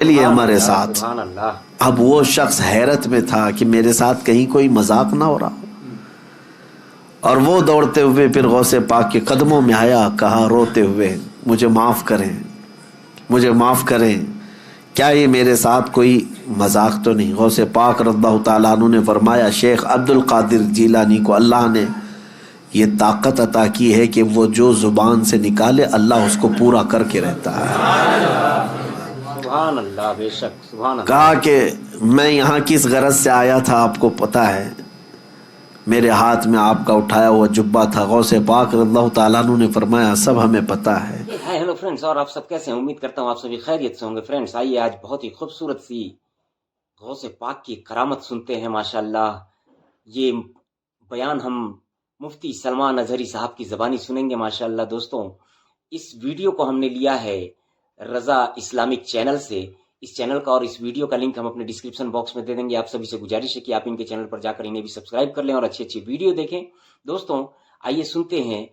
لیے ہمارے ساتھ۔ اب وہ شخص حیرت میں تھا کہ میرے ساتھ کہیں کوئی مذاق نہ ہو رہا، اور وہ دوڑتے ہوئے پھر غوث پاک کے قدموں میں آیا، کہا روتے ہوئے مجھے معاف کریں، مجھے معاف کریں، کیا یہ میرے ساتھ کوئی مذاق تو نہیں؟ غوث پاک رضی اللہ تعالیٰ عنہ نے فرمایا شیخ عبد القادر جیلانی کو اللہ نے یہ طاقت عطا کی ہے کہ وہ جو زبان سے نکالے اللہ اس کو پورا کر کے رہتا ہے۔ سبحان اللہ، بے شک سبحان اللہ۔ کہا کہ میں یہاں کس غرض سے آیا تھا آپ کو پتا ہے؟ میرے ہاتھ میں آپ کا اٹھایا ہوا جبہ تھا۔ غوث پاک رضی اللہ تعالیٰ عنہ نے فرمایا سب ہمیں پتا ہے۔ ہیلو فرینڈز، اور آپ سب کیسے ہیں؟ امید کرتا ہوں آپ سبھی خیریت سے ہوں گے۔ فرینڈز آئیے آج بہت ہی خوبصورت سی غوث پاک کی کرامت سنتے ہیں۔ ماشاءاللہ یہ بیان ہم مفتی سلمان اظہری صاحب کی زبانی سنیں گے۔ ماشاءاللہ دوستوں، اس ویڈیو کو ہم نے لیا ہے رضا اسلامک چینل سے۔ اس چینل کا اور اس ویڈیو کا لنک ہم اپنے ڈسکرپشن باکس میں دے دیں گے۔ آپ سبھی سے گزارش ہے کہ آپ ان کے چینل پر جا کر انہیں بھی سبسکرائب کر لیں اور اچھی اچھی ویڈیو دیکھیں۔ دوستوں آئیے سنتے ہیں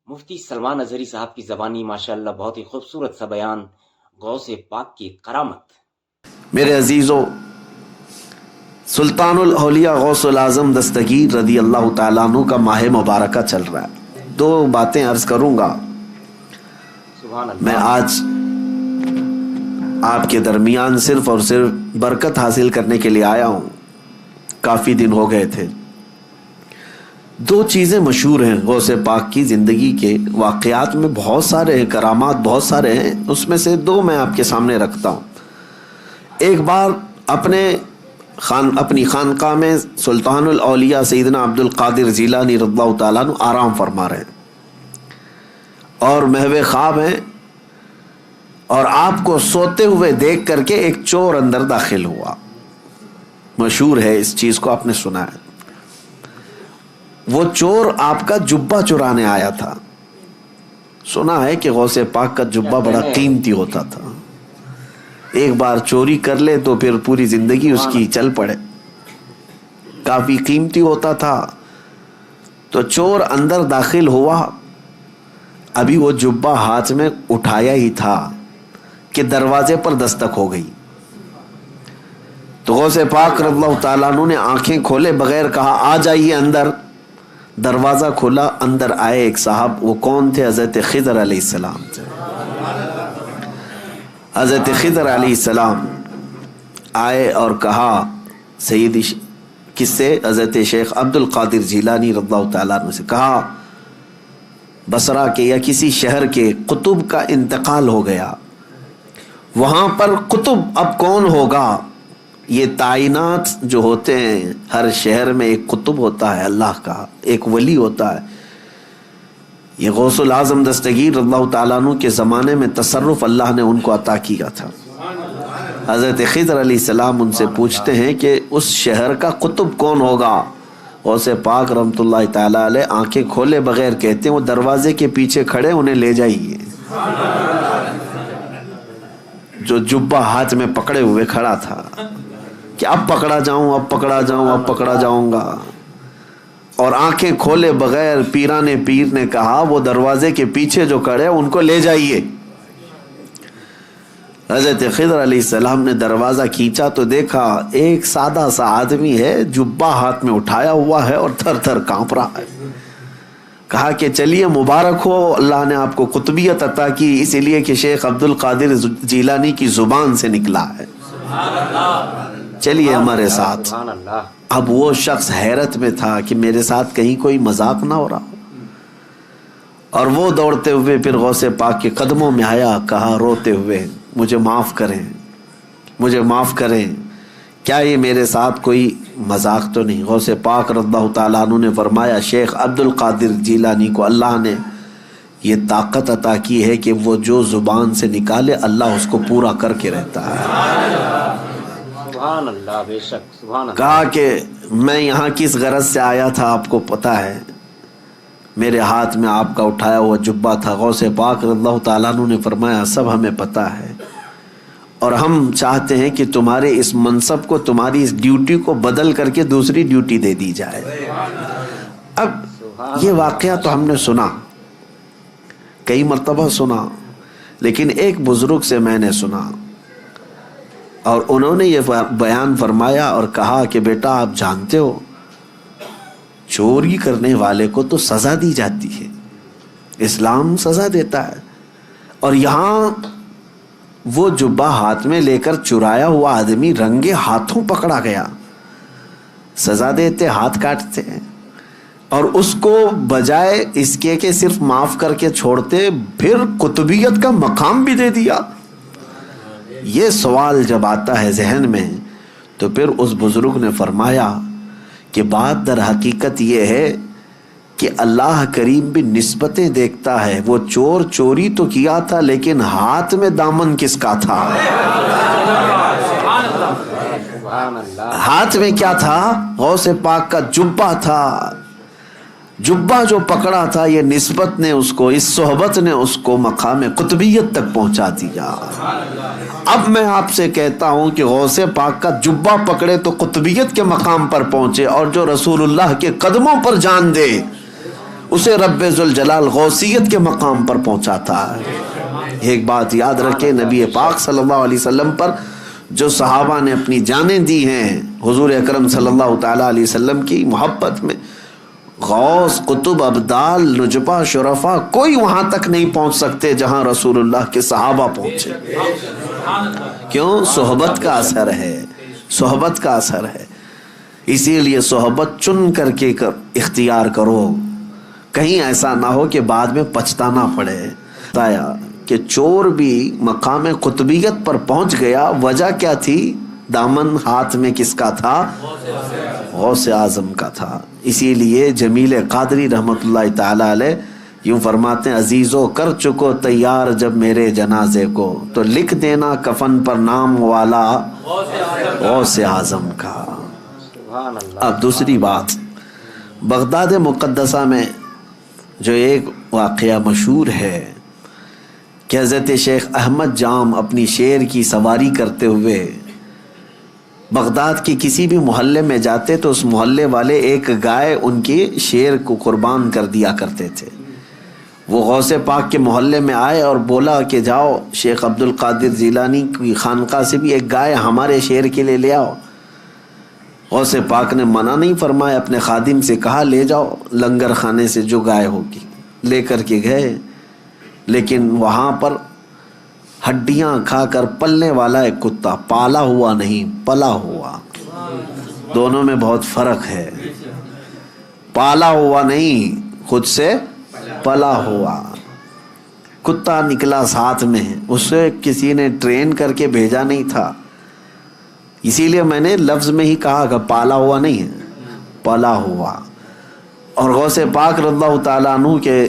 مفتی سلمان اظہری صاحب کی زبانی ماشاءاللہ بہت ہی خوبصورت سا بیان غوث پاک کی کرامت۔ میرے عزیزو، سلطان الاولیاء غوث العظم دستگیر رضی اللہ تعالیٰ عنہ کا ماہ مبارکہ چل رہا ہے۔ دو باتیں عرض کروں گا۔ سبحان اللہ۔ میں آج آپ کے درمیان صرف اور صرف برکت حاصل کرنے کے لیے آیا ہوں، کافی دن ہو گئے تھے۔ دو چیزیں مشہور ہیں غوث پاک کی زندگی کے واقعات میں، بہت سارے ہیں، کرامات بہت سارے ہیں، اس میں سے دو میں آپ کے سامنے رکھتا ہوں۔ ایک بار اپنی خانقاہ میں سلطان الاولیاء سیدنا عبد القادر جیلانی رضی اللہ تعالیٰ عنہ آرام فرما رہے ہیں اور محو خواب ہیں، اور آپ کو سوتے ہوئے دیکھ کر کے ایک چور اندر داخل ہوا۔ مشہور ہے، اس چیز کو آپ نے سنا ہے۔ وہ چور آپ کا جبہ چرانے آیا تھا۔ سنا ہے کہ غوث پاک کا جبہ بڑا قیمتی ہوتا تھا، ایک بار چوری کر لے تو پھر پوری زندگی اس کی چل پڑے، کافی قیمتی ہوتا تھا۔ تو چور اندر داخل ہوا، ابھی وہ جبہ ہاتھ میں اٹھایا ہی تھا کہ دروازے پر دستک ہو گئی۔ تو غوث پاک رضی اللہ تعالیٰ عنہ نے آنکھیں کھولے بغیر کہا آ جائیے اندر۔ دروازہ کھولا، اندر آئے ایک صاحب۔ وہ کون تھے؟ حضرت خضر علیہ السلام تھے۔ حضرت خضر علیہ السلام آئے اور کہا سیدی، کس سے؟ حضرت شیخ عبد القادر جیلانی رضی اللہ تعالیٰ عنہ سے کہا بصرہ کے یا کسی شہر کے قطب کا انتقال ہو گیا، وہاں پر قطب اب کون ہوگا؟ یہ تعینات جو ہوتے ہیں، ہر شہر میں ایک قطب ہوتا ہے اللہ کا، ایک ولی ہوتا ہے۔ یہ غوث العظم دستگیر رضی اللہ تعالیٰ عنہ کے زمانے میں تصرف اللہ نے ان کو عطا کیا تھا۔ حضرت خضر علیہ السلام ان سے پوچھتے ہیں کہ اس شہر کا قطب کون ہوگا؟ غوث پاک رحمۃ اللہ تعالیٰ علیہ آنکھیں کھولے بغیر کہتے ہیں وہ دروازے کے پیچھے کھڑے، انہیں لے جائیے۔ جو جبہ ہاتھ میں پکڑے ہوئے کھڑا تھا کہ اب پکڑا جاؤں، اب پکڑا جاؤں، اب پکڑا جاؤں گا، اور آنکھیں کھولے بغیر پیران پیر نے کہا وہ دروازے کے پیچھے جو کھڑے ان کو لے جائیے۔ حضرت خضر علیہ السلام نے دروازہ کھینچا تو دیکھا ایک سادہ سا آدمی ہے، جبہ ہاتھ میں اٹھایا ہوا ہے اور تھر تھر کانپ رہا ہے۔ کہا کہ چلیے مبارک ہو، اللہ نے آپ کو قطبیت عطا کی، اس لیے کہ شیخ عبد القادر جیلانی کی زبان سے نکلا ہے، چلیے ہمارے ساتھ۔ اب وہ شخص حیرت میں تھا کہ میرے ساتھ کہیں کوئی مذاق نہ ہو رہا، اور وہ دوڑتے ہوئے پھر غوث پاک کے قدموں میں آیا، کہا روتے ہوئے مجھے معاف کریں، مجھے معاف کریں، کیا یہ میرے ساتھ کوئی مذاق تو نہیں؟ غوث پاک رضی اللہ تعالیٰ عنہ نے فرمایا شیخ عبد القادر جیلانی کو اللہ نے یہ طاقت عطا کی ہے کہ وہ جو زبان سے نکالے اللہ اس کو پورا کر کے رہتا ہے۔ سبحان اللہ، بے شک سبحان اللہ۔ کہا کہ میں یہاں کس غرض سے آیا تھا آپ کو پتا ہے؟ میرے ہاتھ میں آپ کا اٹھایا ہوا جبہ تھا۔ غوث پاک رضی اللہ تعالیٰ عنہ نے فرمایا سب ہمیں پتا ہے، اور ہم چاہتے ہیں کہ تمہارے اس منصب کو، تمہاری اس ڈیوٹی کو بدل کر کے دوسری ڈیوٹی دے دی جائے۔ اب یہ واقعہ تو ہم نے سنا، کئی مرتبہ سنا، لیکن ایک بزرگ سے میں نے سنا اور انہوں نے یہ بیان فرمایا اور کہا کہ بیٹا آپ جانتے ہو چوری کرنے والے کو تو سزا دی جاتی ہے، اسلام سزا دیتا ہے، اور یہاں وہ جبہ ہاتھ میں لے کر چرایا ہوا آدمی رنگے ہاتھوں پکڑا گیا، سزا دیتے ہاتھ کاٹتے ہیں، اور اس کو بجائے اس کے کہ صرف معاف کر کے چھوڑتے پھر قطبیت کا مقام بھی دے دیا۔ یہ سوال جب آتا ہے ذہن میں تو پھر اس بزرگ نے فرمایا کہ بات در حقیقت یہ ہے کہ اللہ کریم بھی نسبتیں دیکھتا ہے، وہ چور چوری تو کیا تھا لیکن ہاتھ میں دامن کس کا تھا؟ ہاتھ میں کیا تھا؟ غوث پاک کا جبہ تھا، جبہ جو پکڑا تھا یہ نسبت نے اس کو، اس صحبت نے اس کو مقام قطبیت تک پہنچا دیا۔ اب میں آپ سے کہتا ہوں کہ غوث پاک کا جبہ پکڑے تو قطبیت کے مقام پر پہنچے، اور جو رسول اللہ کے قدموں پر جان دے اسے رب ذوالجلال غوثیت کے مقام پر پہنچاتا ہے۔ ایک بات یاد رکھیں، نبی پاک صلی اللہ علیہ وسلم پر جو صحابہ نے اپنی جانیں دی ہیں حضور اکرم صلی اللہ تعالیٰ علیہ وسلم کی محبت میں، غوث، قطب، ابدال، نجبہ، شرفا کوئی وہاں تک نہیں پہنچ سکتے جہاں رسول اللہ کے صحابہ پہنچے۔ کیوں؟ صحبت کا اثر ہے، صحبت کا اثر ہے۔ اسی لیے صحبت چن کر کے اختیار کرو، کہیں ایسا نہ ہو کہ بعد میں پچھتانا پڑے۔ بتایا کہ چور بھی مقام قطبیت پر پہنچ گیا، وجہ کیا تھی؟ دامن ہاتھ میں کس کا تھا؟ غوث اعظم کا تھا۔ اسی لیے جمیل قادری رحمت اللہ تعالی علیہ یوں فرماتے ہیں، عزیزو کر چکو تیار جب میرے جنازے کو، تو لکھ دینا کفن پر نام والا غوث اعظم کا۔ اب دوسری بات، بغداد مقدسہ میں جو ایک واقعہ مشہور ہے کہ حضرت شیخ احمد جام اپنی شیر کی سواری کرتے ہوئے بغداد کے کسی بھی محلے میں جاتے تو اس محلے والے ایک گائے ان کے شیر کو قربان کر دیا کرتے تھے۔ وہ غوث پاک کے محلے میں آئے اور بولا کہ جاؤ شیخ عبد القادر جیلانی کی خانقاہ سے بھی ایک گائے ہمارے شیر کے لیے لے آؤ۔ غوث پاک نے منع نہیں فرمایا، اپنے خادم سے کہا لے جاؤ لنگر خانے سے جو گائے ہوگی، لے کر کے گئے، لیکن وہاں پر ہڈیاں کھا کر پلنے والا ایک کتا، پالا ہوا نہیں پلا ہوا، دونوں میں بہت فرق ہے۔ پالا ہوا نہیں، خود سے پلا ہوا کتا نکلا ساتھ میں، اسے کسی نے ٹرین کر کے بھیجا نہیں تھا، اسی لیے میں نے لفظ میں ہی کہا کہ پالا ہوا نہیں ہے، پلا ہوا۔ اور غوث پاک رضی اللہ تعالیٰ عنہ کے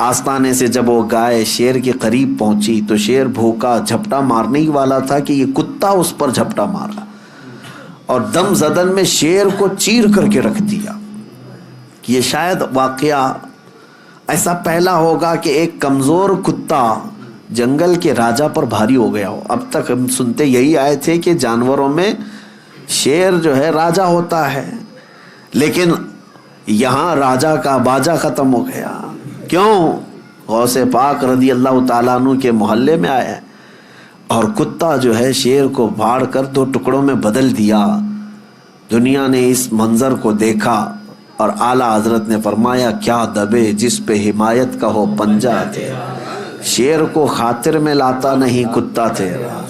آستانے سے جب وہ گائے شیر کے قریب پہنچی تو شیر بھوکا جھپٹا مارنے ہی والا تھا کہ یہ کتا اس پر جھپٹا مارا اور دم زدن میں شیر کو چیر کر کے رکھ دیا۔ یہ شاید واقعہ ایسا پہلا ہوگا کہ ایک کمزور کتا جنگل کے راجا پر بھاری ہو گیا ہو۔ اب تک ہم سنتے یہی آئے تھے کہ جانوروں میں شیر جو ہے راجا ہوتا ہے، لیکن یہاں راجا کا باجا ختم ہو گیا۔ کیوں؟ غوث پاک رضی اللہ تعالیٰ عنہ کے محلے میں آیا اور کتا جو ہے شیر کو پھاڑ کر 2 ٹکڑوں میں بدل دیا۔ دنیا نے اس منظر کو دیکھا اور اعلیٰ حضرت نے فرمایا کیا دبے جس پہ حمایت کا ہو پنجہ تیرا، شیر کو خاطر میں لاتا نہیں کتا تیرا۔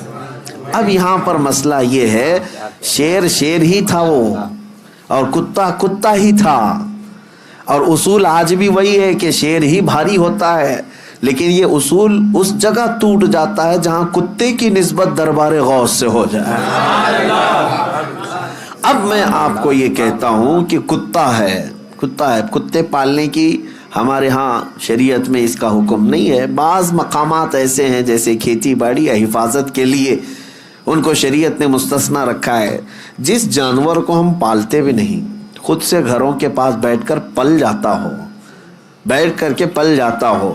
اب یہاں پر مسئلہ یہ ہے، شیر شیر ہی تھا وہ اور کتا کتا ہی تھا، اور اصول آج بھی وہی ہے کہ شیر ہی بھاری ہوتا ہے، لیکن یہ اصول اس جگہ ٹوٹ جاتا ہے جہاں کتے کی نسبت دربار غوث سے ہو جائے۔ اب میں آپ کو یہ کہتا ہوں کہ کتا ہے، کتے پالنے کی ہمارے ہاں شریعت میں اس کا حکم نہیں ہے۔ بعض مقامات ایسے ہیں جیسے کھیتی باڑی یا حفاظت کے لیے ان کو شریعت نے مستثنا رکھا ہے۔ جس جانور کو ہم پالتے بھی نہیں، خود سے گھروں کے پاس بیٹھ کر پل جاتا ہو، بیٹھ کر کے پل جاتا ہو،